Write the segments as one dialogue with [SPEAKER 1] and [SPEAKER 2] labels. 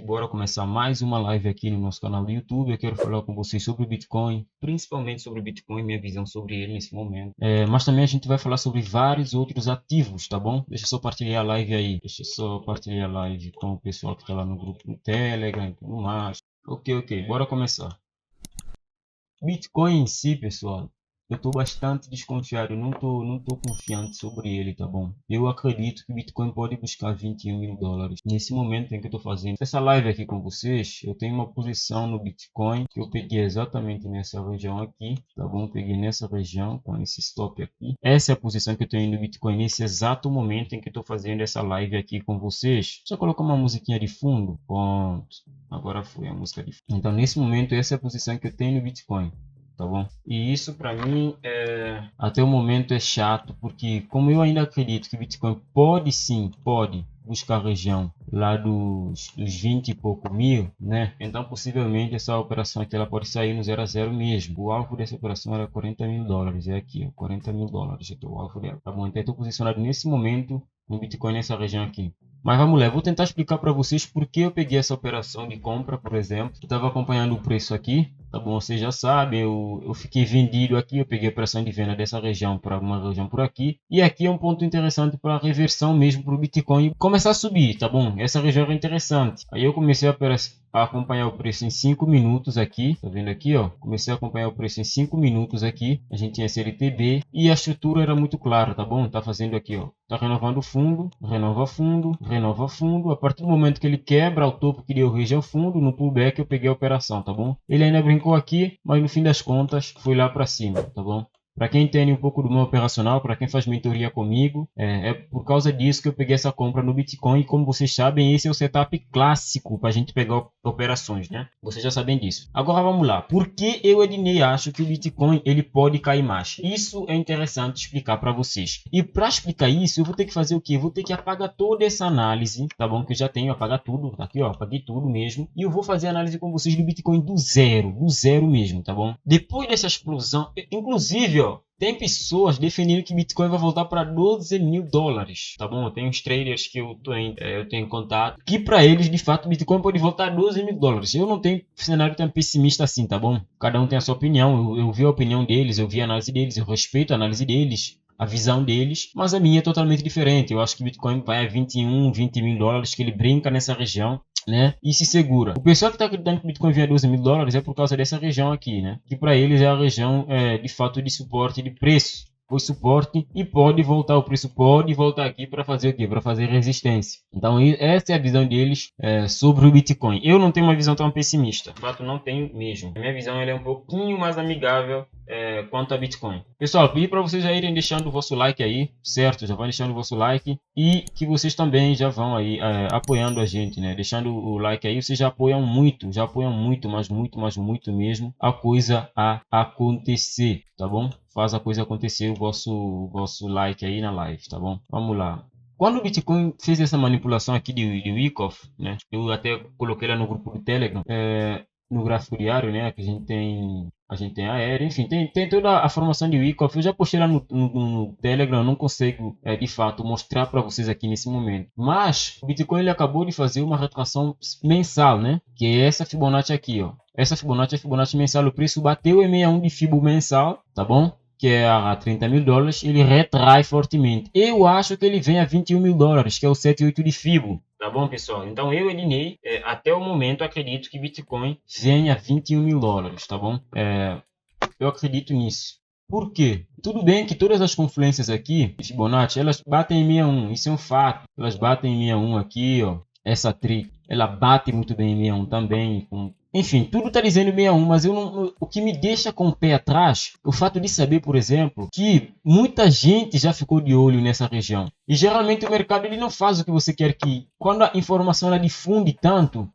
[SPEAKER 1] Bora começar mais uma live aqui no nosso canal do YouTube. Eu quero falar com vocês sobre o Bitcoin, principalmente sobre o Bitcoin, minha visão sobre ele nesse momento. Mas também a gente vai falar sobre vários outros ativos, tá bom? Deixa eu só partilhar a live aí. Deixa eu só partilhar a live com o pessoal que está lá no grupo do Telegram e tudo mais. Ok, bora começar. Bitcoin em si, pessoal, eu estou bastante desconfiado, não tô confiante sobre ele, tá bom? Eu acredito que o Bitcoin pode buscar 21 mil dólares. Nesse momento em que eu estou fazendo essa live aqui com vocês, eu tenho uma posição no Bitcoin que eu peguei exatamente nessa região aqui, tá bom? Peguei nessa região com esse stop aqui. Essa é a posição que eu tenho no Bitcoin nesse exato momento em que eu estou fazendo essa live aqui com vocês. Só colocar uma musiquinha de fundo. Pronto. Agora foi a música de fundo. Então, nesse momento, essa é a posição que eu tenho no Bitcoin. Tá bom? E isso para mim até o momento é chato, porque como eu ainda acredito que o Bitcoin pode buscar a região lá dos 20 e pouco mil, né? Então possivelmente essa operação aqui ela pode sair no 0 a 0 mesmo. O alvo dessa operação era 40 mil dólares, é aqui, ó, 40 mil dólares, então o alvo dela, tá bom? Então eu estou posicionado nesse momento no Bitcoin nessa região aqui. Mas vamos lá, vou tentar explicar para vocês por que eu peguei essa operação de compra, por exemplo. Eu estava acompanhando o preço aqui, tá bom? Vocês já sabem, eu fiquei vendido aqui, eu peguei a operação de venda dessa região para uma região por aqui. E aqui é um ponto interessante para a reversão mesmo para o Bitcoin começar a subir, tá bom? Essa região é interessante. Aí eu comecei a acompanhar o preço em 5 minutos aqui, tá vendo aqui, ó? Comecei a acompanhar o preço em 5 minutos aqui. A gente tinha SLTB e a estrutura era muito clara, tá bom? Tá fazendo aqui, ó. Tá renovando fundo, renova fundo, renova fundo. A partir do momento que ele quebra o topo que deu região fundo, no pullback eu peguei a operação, tá bom? Ele ainda brincou aqui, mas no fim das contas foi lá para cima, tá bom? Para quem entende um pouco do meu operacional, para quem faz mentoria comigo, é por causa disso que eu peguei essa compra no Bitcoin. E como vocês sabem, esse é o setup clássico para a gente pegar operações, né? Vocês já sabem disso. Agora vamos lá. Por que eu, Ednei, acho que o Bitcoin ele pode cair mais? Isso é interessante explicar para vocês. E para explicar isso, eu vou ter que fazer o quê? Eu vou ter que apagar toda essa análise, tá bom? Que eu já tenho, apagar tudo. Tá aqui, ó, apaguei tudo mesmo. E eu vou fazer a análise com vocês do Bitcoin do zero mesmo, tá bom? Depois dessa explosão, inclusive, ó, tem pessoas definindo que Bitcoin vai voltar para 12 mil dólares, tá bom? Tem uns traders que eu tenho contato que para eles, de fato, Bitcoin pode voltar a 12 mil dólares. Eu não tenho cenário tão pessimista assim, tá bom? Cada um tem a sua opinião. Eu vi a opinião deles, eu vi a análise deles, eu respeito a análise deles, a visão deles, mas a minha é totalmente diferente. Eu acho que Bitcoin vai a 21, 20 mil dólares, que ele brinca nessa região, né? E se segura. O pessoal que está acreditando que o Bitcoin venha a 12 mil dólares é por causa dessa região aqui, né? Que para eles é a região de fato de suporte de preço. Foi suporte e pode voltar o preço, pode voltar aqui para fazer o quê? Para fazer resistência. Então essa é a visão deles sobre o Bitcoin. Eu não tenho uma visão tão pessimista. De fato não tenho mesmo. A minha visão ela é um pouquinho mais amigável quanto a Bitcoin. Pessoal, pedi para vocês já irem deixando o vosso like aí, certo? Já vão deixando o vosso like e que vocês também já vão aí apoiando a gente, né? Deixando o like aí, vocês já apoiam muito, mas muito mesmo a coisa a acontecer, tá bom? Faz a coisa acontecer o vosso like aí na live, tá bom? Vamos lá. Quando o Bitcoin fez essa manipulação aqui de Wyckoff, né? Eu até coloquei lá no grupo do Telegram, no gráfico diário, né? Que a gente tem aéreo, enfim, tem toda a formação de Wyckoff. Eu já postei lá no Telegram, não consigo de fato mostrar para vocês aqui nesse momento. Mas o Bitcoin ele acabou de fazer uma retração mensal, né? Que é essa Fibonacci aqui, ó. Essa Fibonacci é a Fibonacci mensal, o preço bateu em 61 de Fibo mensal, tá bom? Que é a 30 mil dólares, ele retrai fortemente. Eu acho que ele vem a 21 mil dólares, que é o 78 de Fibo. Tá bom, pessoal? Então eu, Ednei, até o momento acredito que Bitcoin venha a 21 mil dólares, tá bom? Eu acredito nisso. Por quê? Tudo bem que todas as confluências aqui, Fibonacci, elas batem em 61, isso é um fato. Elas batem em 61 aqui, ó. Essa tri, ela bate muito bem em 61 também, enfim, tudo está dizendo 61, mas o que me deixa com o pé atrás, o fato de saber, por exemplo, que muita gente já ficou de olho nessa região. E geralmente o mercado ele não faz o que você quer que... Quando a informação ela difunde tanto,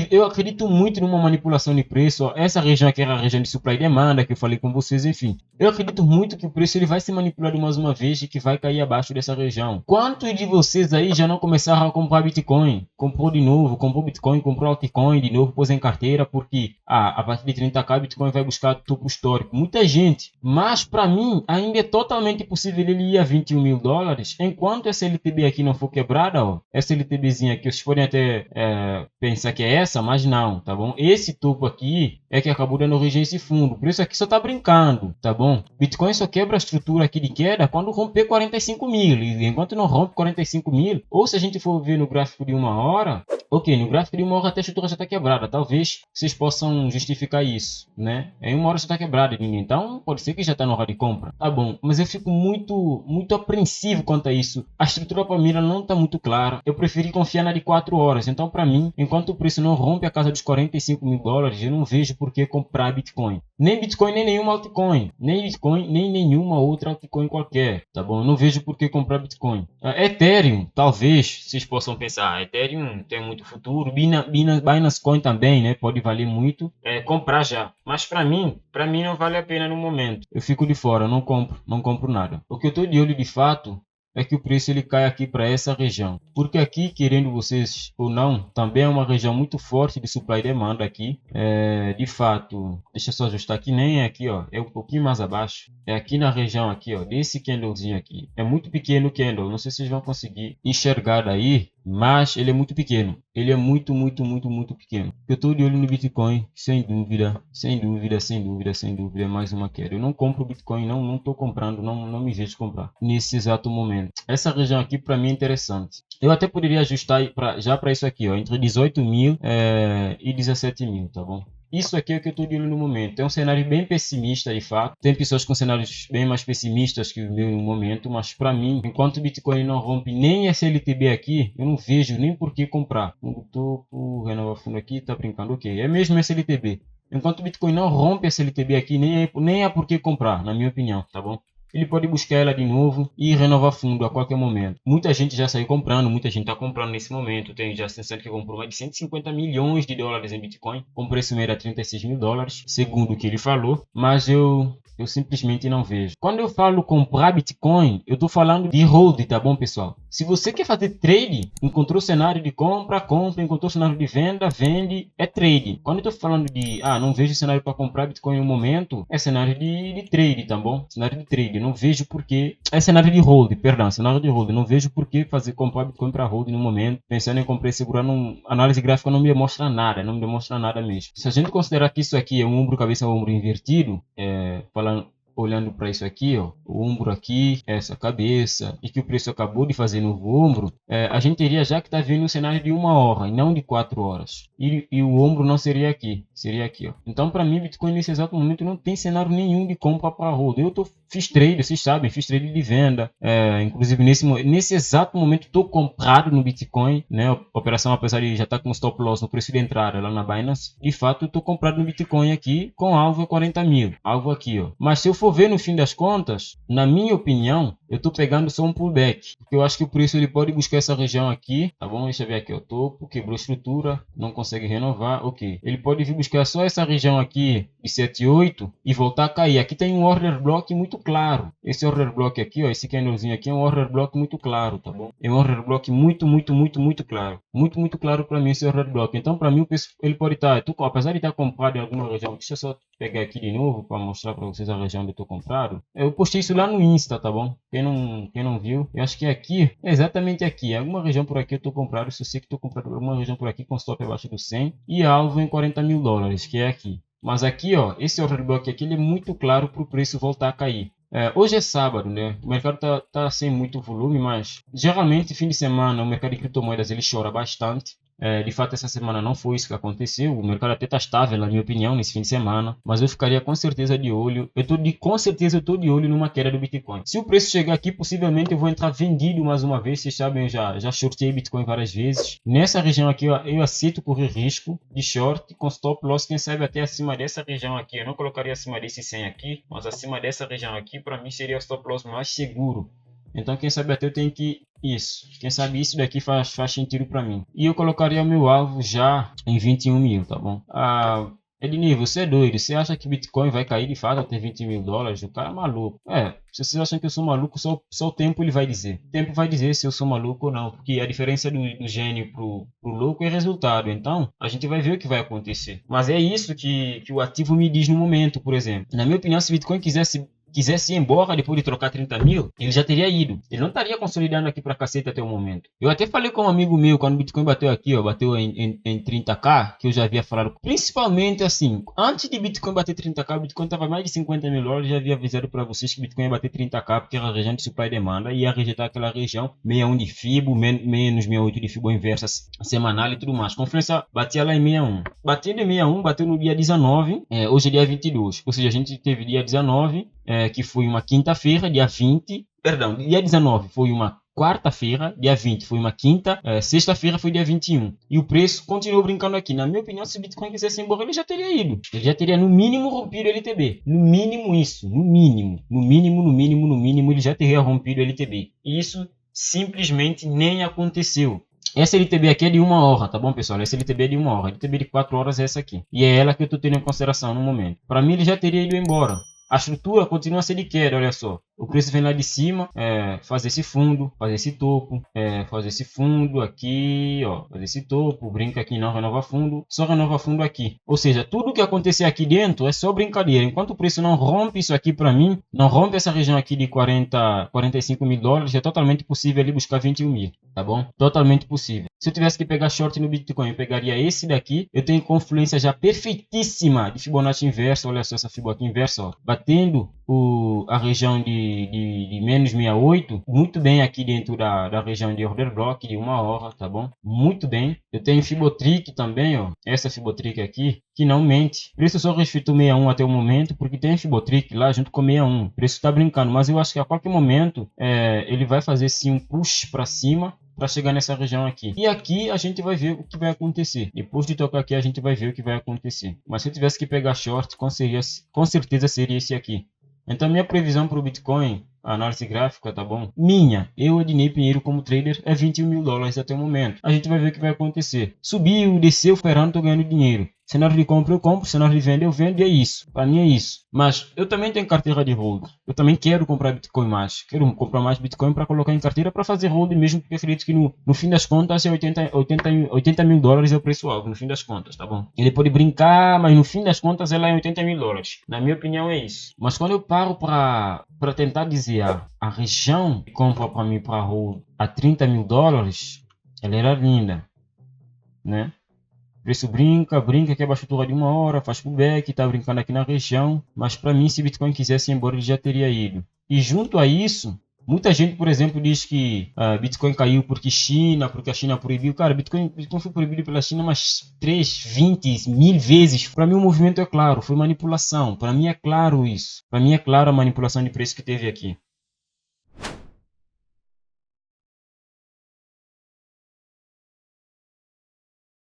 [SPEAKER 1] Eu acredito muito numa manipulação de preço. Ó. Essa região aqui era a região de supply e demanda que eu falei com vocês, enfim. Eu acredito muito que o preço ele vai ser manipulado mais uma vez e que vai cair abaixo dessa região. Quantos de vocês aí já não começaram a comprar Bitcoin? Comprou de novo, comprou Bitcoin, comprou altcoin de novo, pôs em carteira porque a partir de 30k Bitcoin vai buscar topo histórico. Muita gente. Mas para mim ainda é totalmente possível ele ir a 21 mil dólares enquanto essa LTB aqui não for quebrada, ó. Essa LTBzinha aqui, vocês podem até pensar que é essa, mas não, tá bom? Esse topo aqui é que acabou dando origem a esse fundo. Por isso aqui só tá brincando, tá bom? Bitcoin só quebra a estrutura aqui de queda quando romper 45 mil. E enquanto não rompe 45 mil, ou se a gente for ver no gráfico de uma hora, ok, no gráfico de uma hora até a estrutura já está quebrada. Talvez vocês possam justificar isso, né? Em uma hora já está quebrada, então pode ser que já está na hora de compra. Tá bom, mas eu fico muito apreensivo quanto a isso. A estrutura para mim não está muito clara. Eu preferi confiar na de 4 horas. Então, para mim, enquanto o preço não rompe a casa dos 45 mil dólares, eu não vejo por que comprar Bitcoin. Nem Bitcoin, nem nenhuma altcoin. Nem Bitcoin, nem nenhuma outra altcoin qualquer, tá bom? Eu não vejo por que comprar Bitcoin. Ethereum, talvez, vocês possam pensar, Ethereum tem muito futuro, Binance Coin também, né? Pode valer muito, comprar já. Mas para mim não vale a pena no momento. Eu fico de fora, não compro nada. O que eu tô de olho de fato é que o preço ele cai aqui para essa região. Porque aqui, querendo vocês ou não, também é uma região muito forte de supply e demanda aqui. De fato, deixa eu só ajustar aqui, nem é aqui, ó, é um pouquinho mais abaixo. É aqui na região aqui, ó, desse candlezinho aqui. É muito pequeno o candle, não sei se vocês vão conseguir enxergar daí, mas ele é muito pequeno. Ele é muito pequeno. Eu estou de olho no Bitcoin, sem dúvida, mais uma queda. Eu não compro Bitcoin, não estou comprando, não me vejo comprar nesse exato momento. Essa região aqui para mim é interessante. Eu até poderia ajustar já para isso aqui, ó, entre 18 mil e 17 mil, tá bom? Isso aqui é o que eu estou de olho no momento. É um cenário bem pessimista, de fato. Tem pessoas com cenários bem mais pessimistas que o meu no momento, mas para mim, enquanto o Bitcoin não rompe nem essa LTB aqui, eu não vejo nem por que comprar. No topo, renovar fundo aqui, tá brincando, ok. É mesmo essa LTB. Enquanto o Bitcoin não rompe essa LTB aqui, nem é por que comprar, na minha opinião, tá bom? Ele pode buscar ela de novo e renovar fundo a qualquer momento. Muita gente já saiu comprando, muita gente está comprando nesse momento. Tem já sensando que comprou mais de 150 milhões de dólares em Bitcoin, com preço médio a 36 mil dólares, segundo o que ele falou. Mas eu simplesmente não vejo. Quando eu falo comprar Bitcoin, eu estou falando de hold, tá bom, pessoal? Se você quer fazer trade, encontrou cenário de compra, encontrou cenário de venda, vende, é trade. Quando eu estou falando de, não vejo cenário para comprar Bitcoin no momento, é cenário de trade, tá bom? Cenário de trade. Não vejo por que... É cenário de hold, perdão, cenário de hold. Não vejo por que comprar Bitcoin para hold no momento. Pensando em comprar e segurar, análise gráfica não me demonstra nada, não me demonstra nada mesmo. Se a gente considerar que isso aqui é um ombro, cabeça, ombro invertido, olhando para isso aqui, ó, o ombro aqui, essa cabeça, e que o preço acabou de fazer novo ombro, a gente teria já que está vendo um cenário de 1 hora e não de 4 horas. E o ombro não seria aqui, seria aqui, ó. Então, para mim, Bitcoin nesse exato momento não tem cenário nenhum de compra para hold. Fiz trade, vocês sabem, fiz trade de venda. Inclusive, nesse exato momento, estou comprado no Bitcoin, né? A operação, apesar de já estar com stop loss no preço de entrada lá na Binance, de fato, estou comprado no Bitcoin aqui com alvo a 40 mil. Alvo aqui, ó. Mas se eu for ver no fim das contas, na minha opinião, eu estou pegando só um pullback. Porque eu acho que o preço ele pode buscar essa região aqui, tá bom? Deixa eu ver aqui, o topo, quebrou estrutura, não consegue renovar, ok. Ele pode vir buscar só essa região aqui de 7,8 e voltar a cair. Aqui tem um order block muito claro. Esse order block aqui, ó, esse candlezinho aqui é um order block muito claro, tá bom? É um order block muito claro. Muito claro para mim esse order block. Então, para mim, o preço ele pode estar, apesar de estar comprado em alguma região, deixa eu só pegar aqui de novo para mostrar para vocês a região onde eu estou comprado. Eu postei isso lá no Insta, tá bom? Quem não viu, eu acho que é aqui, exatamente aqui, alguma região por aqui eu estou comprado. Se eu sei que estou comprado alguma região por aqui com stop abaixo do 100 e alvo em 40 mil dólares, que é aqui. Mas aqui, ó, esse order block aqui ele é muito claro para o preço voltar a cair. Hoje é sábado, né? O mercado tá sem muito volume, mas geralmente fim de semana o mercado de criptomoedas ele chora bastante. De fato, essa semana não foi isso que aconteceu. O mercado até está estável, na minha opinião, nesse fim de semana. Mas eu ficaria com certeza de olho. Com certeza eu estou de olho numa queda do Bitcoin. Se o preço chegar aqui, possivelmente eu vou entrar vendido mais uma vez. Vocês sabem, eu já shortei Bitcoin várias vezes. Nessa região aqui, eu aceito correr risco de short com stop loss, quem sabe até acima dessa região aqui. Eu não colocaria acima desse 100 aqui, mas acima dessa região aqui, para mim seria o stop loss mais seguro. Então, quem sabe até eu tenho que Isso. Quem sabe isso daqui faz sentido para mim. E eu colocaria o meu alvo já em 21 mil, tá bom? Ednei, você é doido. Você acha que Bitcoin vai cair de fato até 20 mil dólares? O cara é maluco. Se vocês acham que eu sou maluco, só o tempo ele vai dizer. O tempo vai dizer se eu sou maluco ou não. Porque a diferença do gênio pro louco é resultado. Então, a gente vai ver o que vai acontecer. Mas é isso que o ativo me diz no momento, por exemplo. Na minha opinião, se Bitcoin quisesse ir embora depois de trocar 30 mil, ele já teria ido. Ele não estaria consolidando aqui pra cacete até o momento. Eu até falei com um amigo meu, quando o Bitcoin bateu aqui, ó, bateu em 30k, que eu já havia falado, principalmente assim, antes de Bitcoin bater 30k, o Bitcoin estava mais de 50 mil dólares, já havia avisado para vocês que o Bitcoin ia bater 30k, porque era a região de supply e demanda, e ia rejeitar aquela região, 61 de FIBO, menos 68 de FIBO inversa semanal e tudo mais. Conferência batia lá em 61. Batendo em 61, bateu no dia 19, hoje é dia 22, ou seja, a gente teve dia 19, que foi uma quinta-feira, dia 20, perdão, dia 19 foi uma quarta-feira, dia 20 foi uma quinta, sexta-feira foi dia 21. E o preço continuou brincando aqui. Na minha opinião, se o Bitcoin quisesse ir embora, ele já teria ido. Ele já teria no mínimo rompido o LTB. No mínimo isso, no mínimo, ele já teria rompido o LTB. E isso simplesmente nem aconteceu. Essa LTB aqui é de 1 hora, tá bom, pessoal? Essa LTB é de 1 hora. A LTB de 4 horas é essa aqui. E é ela que eu tô tendo em consideração no momento. Para mim, ele já teria ido embora. A estrutura continua a ser de queda, olha só. O preço vem lá de cima, fazer esse fundo, fazer esse topo, fazer esse fundo aqui, ó, fazer esse topo, brinca aqui, não renova fundo, só renova fundo aqui. Ou seja, tudo que acontecer aqui dentro é só brincadeira. Enquanto o preço não rompe isso aqui para mim, não rompe essa região aqui de 45 mil dólares, é totalmente possível ali buscar 21 mil, tá bom? Totalmente possível. Se eu tivesse que pegar short no Bitcoin, eu pegaria esse daqui. Eu tenho confluência já perfeitíssima de Fibonacci inverso, olha só essa Fibonacci inversa, ó, batendo a região de menos 68, muito bem aqui dentro da região de order block de 1 hora, tá bom? Muito bem. Eu tenho Fibotrick também, ó, essa Fibotrick aqui, que não mente. O preço só respeitou 61 até o momento, porque tem Fibotrick lá junto com 61. O preço tá brincando, mas eu acho que a qualquer momento ele vai fazer sim um push para cima, para chegar nessa região aqui. E aqui a gente vai ver o que vai acontecer. Depois de tocar aqui, a gente vai ver o que vai acontecer. Mas se eu tivesse que pegar short, com certeza seria esse aqui. Então, minha previsão para o Bitcoin, a análise gráfica, tá bom? Eu, Ednei Pinheiro, como trader, é 21 mil dólares até o momento. A gente vai ver o que vai acontecer. Subiu, desceu, ferrando, tô ganhando dinheiro. Cenário de compra eu compro, cenário de venda eu vendo, e é isso. Para mim é isso. Mas eu também tenho carteira de hold. Eu também quero comprar Bitcoin mais. Quero comprar mais Bitcoin para colocar em carteira para fazer hold mesmo, porque acredito que no fim das contas é 80 mil dólares é o preço-alvo, no fim das contas, tá bom? Ele pode brincar, mas no fim das contas ela é 80 mil dólares. Na minha opinião é isso. Mas quando eu paro para tentar dizer a região que compra para mim para hold a 30 mil dólares, ela era linda, né? O preço brinca que é baixo de 1 hora, faz pullback, tá brincando aqui na região. Mas para mim, se Bitcoin quisesse ir embora, ele já teria ido. E junto a isso, muita gente, por exemplo, diz que Bitcoin caiu porque a China proibiu. Cara, Bitcoin foi proibido pela China umas 3, 20, 1000 vezes. Para mim o movimento é claro, foi manipulação. Para mim é claro isso. Para mim é claro a manipulação de preço que teve aqui.